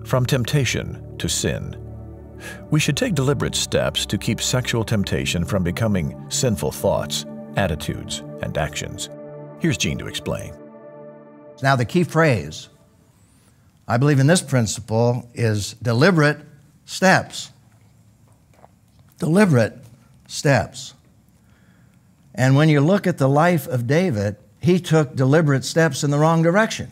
From temptation to sin. We should take deliberate steps to keep sexual temptation from becoming sinful thoughts, attitudes, and actions. Here's Gene to explain. Now, the key phrase, I believe in this principle, is deliberate steps. Deliberate steps. And when you look at the life of David, he took deliberate steps in the wrong direction.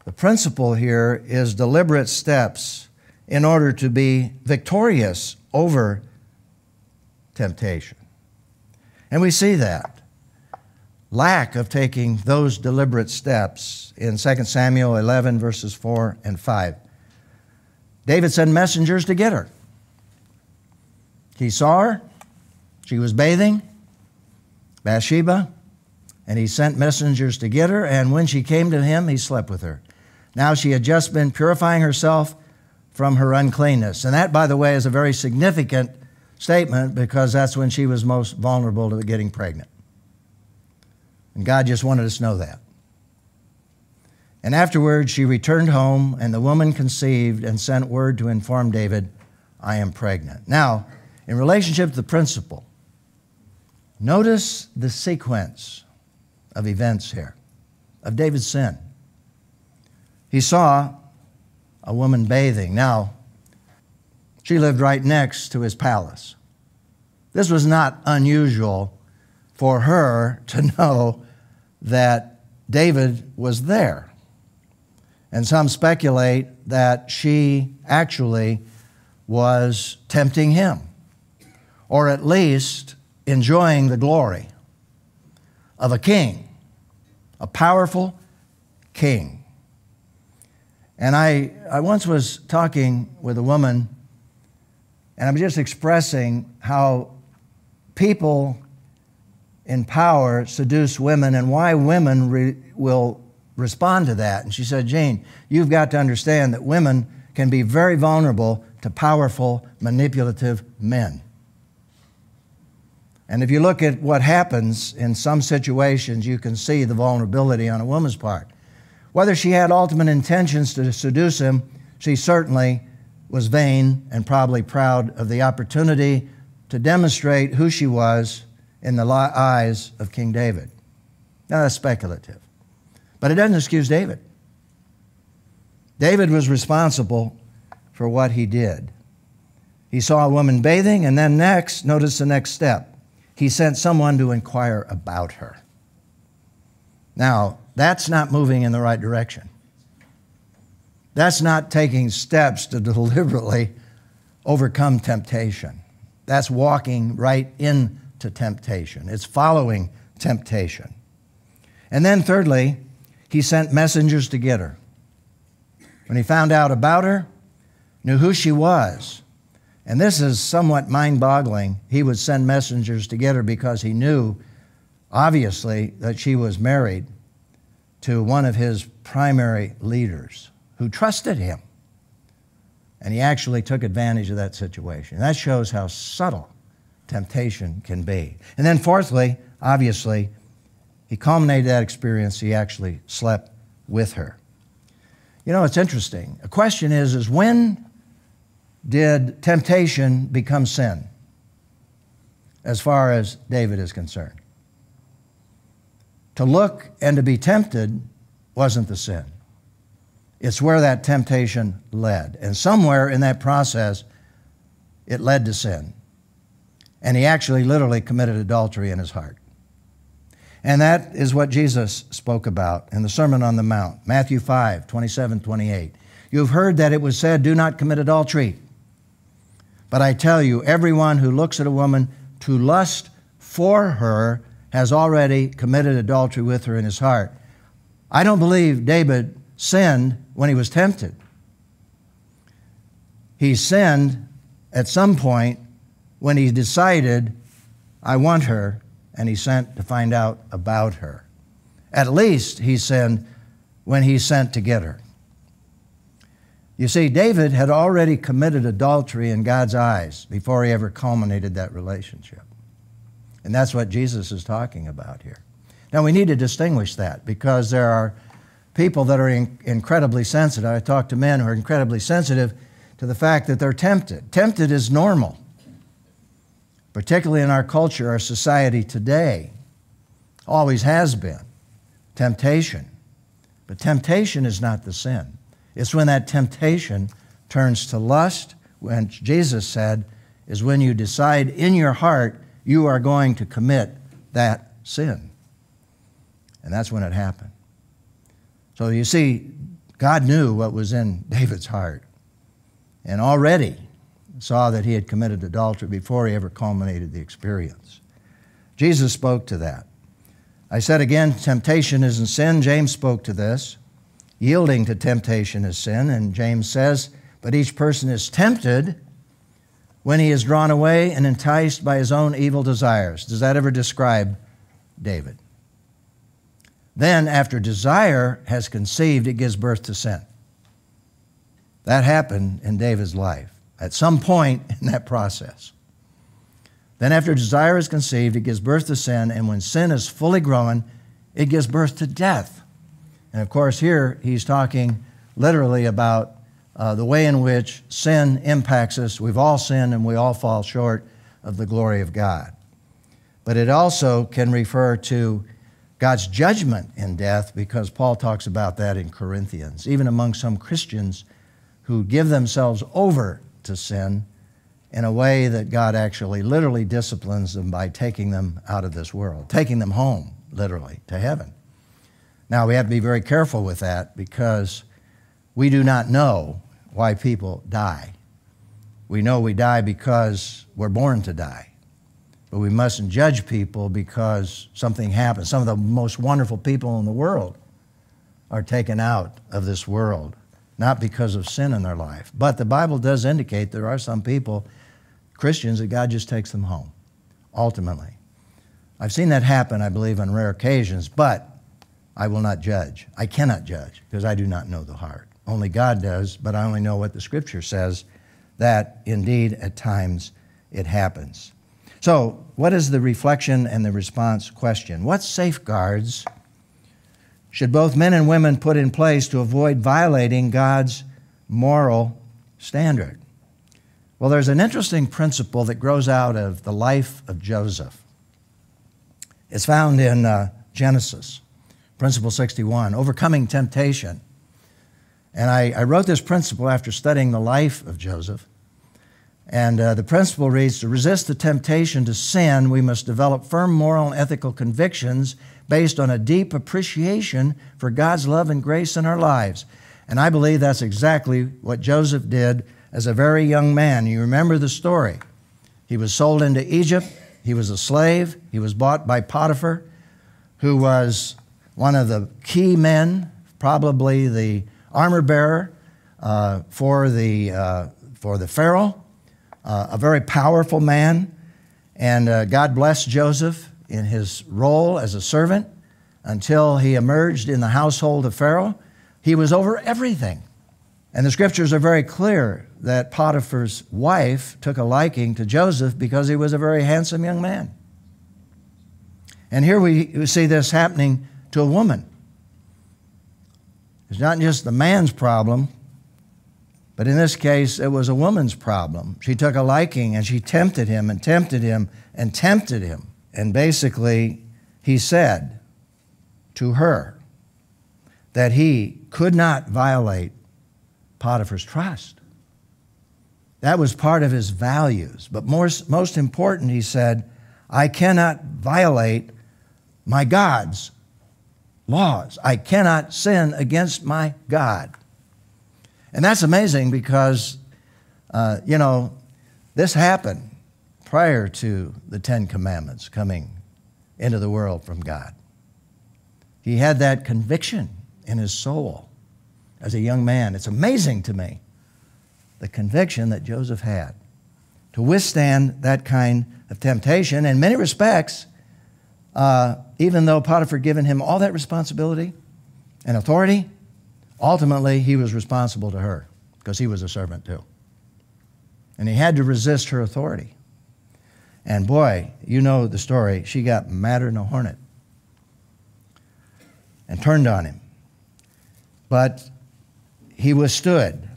The principle here is deliberate steps in order to be victorious over temptation. And we see that lack of taking those deliberate steps in 2 Samuel 11, verses 4 and 5. David sent messengers to get her. He saw her. She was bathing, Bathsheba, and he sent messengers to get her, and when she came to him, he slept with her. Now she had just been purifying herself from her uncleanness. And that, by the way, is a very significant statement because that's when she was most vulnerable to getting pregnant. And God just wanted us to know that. And afterwards, she returned home, and the woman conceived and sent word to inform David, I am pregnant. Now, in relationship to the principle, notice the sequence of events here, of David's sin. He saw a woman bathing. Now, she lived right next to his palace. This was not unusual for her to know that David was there. And some speculate that she actually was tempting him, or at least enjoying the glory of a king, a powerful king. And I once was talking with a woman, and I'm just expressing how people in power seduce women and why women will respond to that. And she said, Gene, you've got to understand that women can be very vulnerable to powerful, manipulative men. And if you look at what happens in some situations, you can see the vulnerability on a woman's part. Whether she had ultimate intentions to seduce him, she certainly was vain and probably proud of the opportunity to demonstrate who she was in the eyes of King David. Now, that's speculative. But it doesn't excuse David. David was responsible for what he did. He saw a woman bathing, and then next, notice the next step. He sent someone to inquire about her. Now, that's not moving in the right direction. That's not taking steps to deliberately overcome temptation. That's walking right into temptation. It's following temptation. And then thirdly, he sent messengers to get her. When he found out about her, knew who she was, and this is somewhat mind-boggling, he would send messengers to get her because he knew, obviously, that she was married to one of his primary leaders who trusted him. And he actually took advantage of that situation. That shows how subtle temptation can be. And then fourthly, obviously, he culminated that experience. He actually slept with her. You know, it's interesting. A question is when did temptation become sin as far as David is concerned? To look and to be tempted wasn't the sin. It's where that temptation led. And somewhere in that process, it led to sin. And he actually literally committed adultery in his heart. And that is what Jesus spoke about in the Sermon on the Mount, Matthew 5, 27, 28. You've heard that it was said, do not commit adultery. But I tell you, everyone who looks at a woman to lust for her has already committed adultery with her in his heart. I don't believe David sinned when he was tempted. He sinned at some point when he decided, I want her, and he sent to find out about her. At least he sinned when he sent to get her. You see, David had already committed adultery in God's eyes before he ever culminated that relationship. And that's what Jesus is talking about here. Now, we need to distinguish that because there are people that are incredibly sensitive. I talk to men who are incredibly sensitive to the fact that they're tempted. Tempted is normal, particularly in our culture, our society today. Always has been. Temptation. But temptation is not the sin. It's when that temptation turns to lust, when Jesus said, is when you decide in your heart you are going to commit that sin. And that's when it happened. So you see, God knew what was in David's heart and already saw that he had committed adultery before he ever culminated the experience. Jesus spoke to that. I said again, temptation isn't sin. James spoke to this. Yielding to temptation is sin. And James says, but each person is tempted when he is drawn away and enticed by his own evil desires. Does that ever describe David? Then, after desire has conceived, it gives birth to sin. That happened in David's life at some point in that process. Then after desire is conceived, it gives birth to sin, and when sin is fully grown, it gives birth to death. And of course, here he's talking literally about the way in which sin impacts us. We've all sinned and we all fall short of the glory of God. But it also can refer to God's judgment in death, because Paul talks about that in Corinthians, even among some Christians who give themselves over to sin in a way that God actually literally disciplines them by taking them out of this world, taking them home, literally, to heaven. Now, we have to be very careful with that, because we do not know why people die. We know we die because we're born to die. But we mustn't judge people because something happens. Some of the most wonderful people in the world are taken out of this world, not because of sin in their life. But the Bible does indicate there are some people, Christians, that God just takes them home, ultimately. I've seen that happen, I believe, on rare occasions, but I will not judge. I cannot judge, because I do not know the heart. Only God does, but I only know what the Scripture says, that indeed at times it happens. So, what is the reflection and the response question? What safeguards should both men and women put in place to avoid violating God's moral standard? Well, there's an interesting principle that grows out of the life of Joseph. It's found in Genesis, Principle 61, overcoming temptation. And I wrote this principle after studying the life of Joseph. And the principle reads, to resist the temptation to sin, we must develop firm moral and ethical convictions based on a deep appreciation for God's love and grace in our lives. And I believe that's exactly what Joseph did as a very young man. You remember the story. He was sold into Egypt. He was a slave. He was bought by Potiphar, who was one of the key men, probably the armor bearer for the Pharaoh. A very powerful man, and God blessed Joseph in his role as a servant until he emerged in the household of Pharaoh. He was over everything. And the Scriptures are very clear that Potiphar's wife took a liking to Joseph because he was a very handsome young man. And here we see this happening to a woman. It's not just the man's problem, but in this case, it was a woman's problem. She took a liking, and she tempted him and tempted him and tempted him. And basically, he said to her that he could not violate Potiphar's trust. That was part of his values. But most important, he said, I cannot violate my God's laws. I cannot sin against my God. And that's amazing because, this happened prior to the Ten Commandments coming into the world from God. He had that conviction in his soul as a young man. It's amazing to me, the conviction that Joseph had to withstand that kind of temptation. In many respects, even though Potiphar had given him all that responsibility and authority, ultimately, he was responsible to her because he was a servant too. And he had to resist her authority. And boy, you know the story. She got madder than a hornet and turned on him. But he withstood.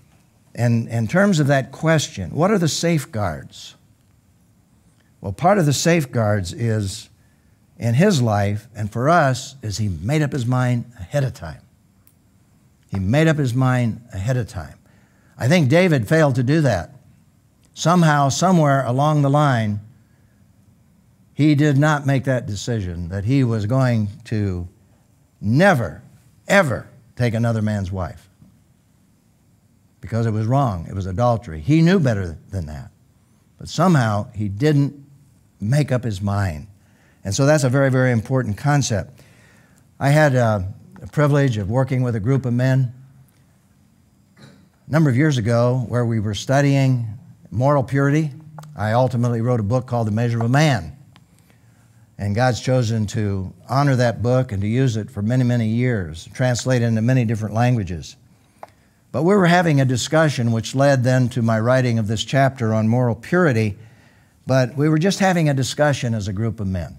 And in terms of that question, what are the safeguards? Well, part of the safeguards is in his life, and for us, is he made up his mind ahead of time. He made up his mind ahead of time. I think David failed to do that. Somehow, somewhere along the line, he did not make that decision that he was going to never, ever take another man's wife. Because it was wrong. It was adultery. He knew better than that. But somehow, he didn't make up his mind. And so that's a very, very important concept. I had the privilege of working with a group of men a number of years ago where we were studying moral purity. I ultimately wrote a book called The Measure of a Man. And God's chosen to honor that book and to use it for many, many years, translate it into many different languages. But we were having a discussion which led then to my writing of this chapter on moral purity. But we were just having a discussion as a group of men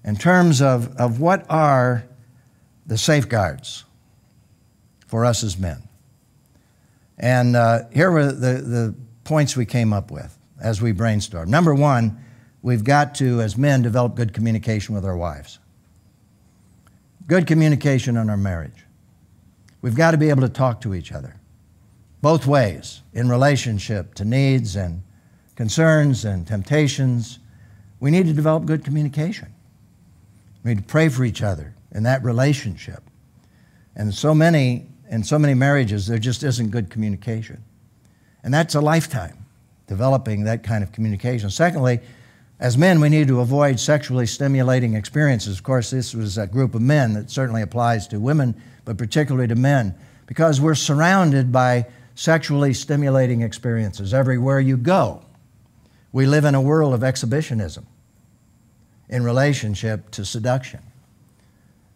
in terms of what are the safeguards for us as men. And here were the points we came up with as we brainstormed. Number one, we've got to, as men, develop good communication with our wives. Good communication in our marriage. We've got to be able to talk to each other, both ways, in relationship to needs and concerns and temptations. We need to develop good communication. We need to pray for each other in that relationship. And in so many marriages, there just isn't good communication. And that's a lifetime, developing that kind of communication. Secondly, as men, we need to avoid sexually stimulating experiences. Of course, this was a group of men. That certainly applies to women, but particularly to men, because we're surrounded by sexually stimulating experiences everywhere you go. We live in a world of exhibitionism in relationship to seduction.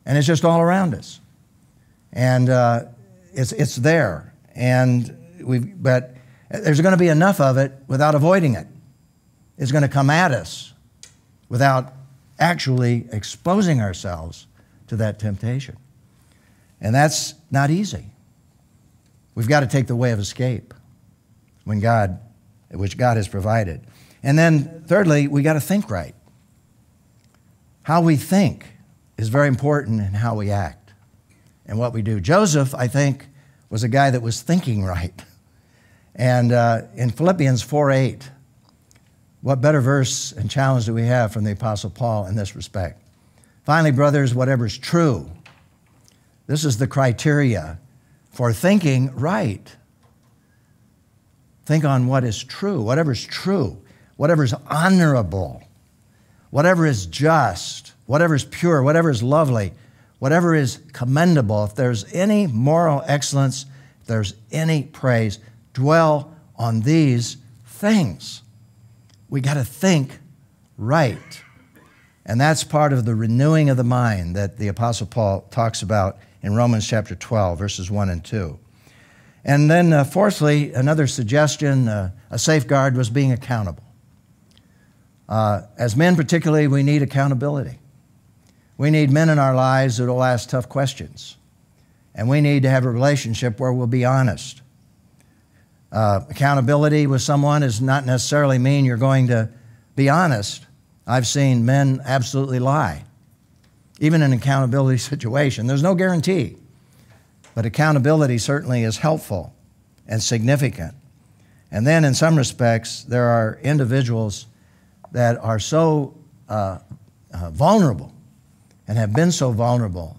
And it's just all around us. And it's there. But there's going to be enough of it without avoiding it. It's going to come at us without actually exposing ourselves to that temptation. And that's not easy. We've got to take the way of escape which God has provided. And then thirdly, we got to think right. How we think is very important in how we act and what we do. Joseph, I think, was a guy that was thinking right. And in Philippians 4:8, what better verse and challenge do we have from the Apostle Paul in this respect? Finally, brothers, whatever is true. This is the criteria for thinking right. Think on what is true, whatever is true, whatever is honorable, whatever is just, whatever is pure, whatever is lovely, whatever is commendable. If there's any moral excellence, if there's any praise, dwell on these things. We got to think right. And that's part of the renewing of the mind that the Apostle Paul talks about in Romans chapter 12, verses 1 and 2. And then fourthly, another suggestion, a safeguard, was being accountable. As men particularly, we need accountability. We need men in our lives that will ask tough questions. And we need to have a relationship where we'll be honest. Accountability with someone does not necessarily mean you're going to be honest. I've seen men absolutely lie, even in an accountability situation. There's no guarantee, but accountability certainly is helpful and significant. And then in some respects, there are individuals that are so vulnerable and have been so vulnerable,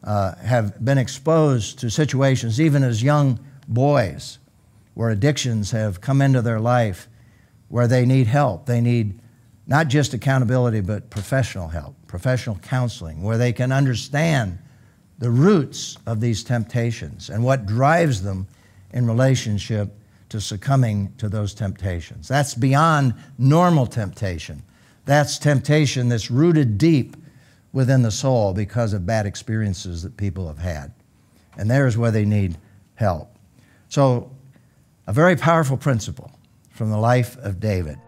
have been exposed to situations even as young boys where addictions have come into their life, where they need help. They need not just accountability, but professional help, professional counseling, where they can understand the roots of these temptations and what drives them in relationship to succumbing to those temptations. That's beyond normal temptation. That's temptation that's rooted deep within the soul because of bad experiences that people have had. And there's where they need help. So, a very powerful principle from the life of David.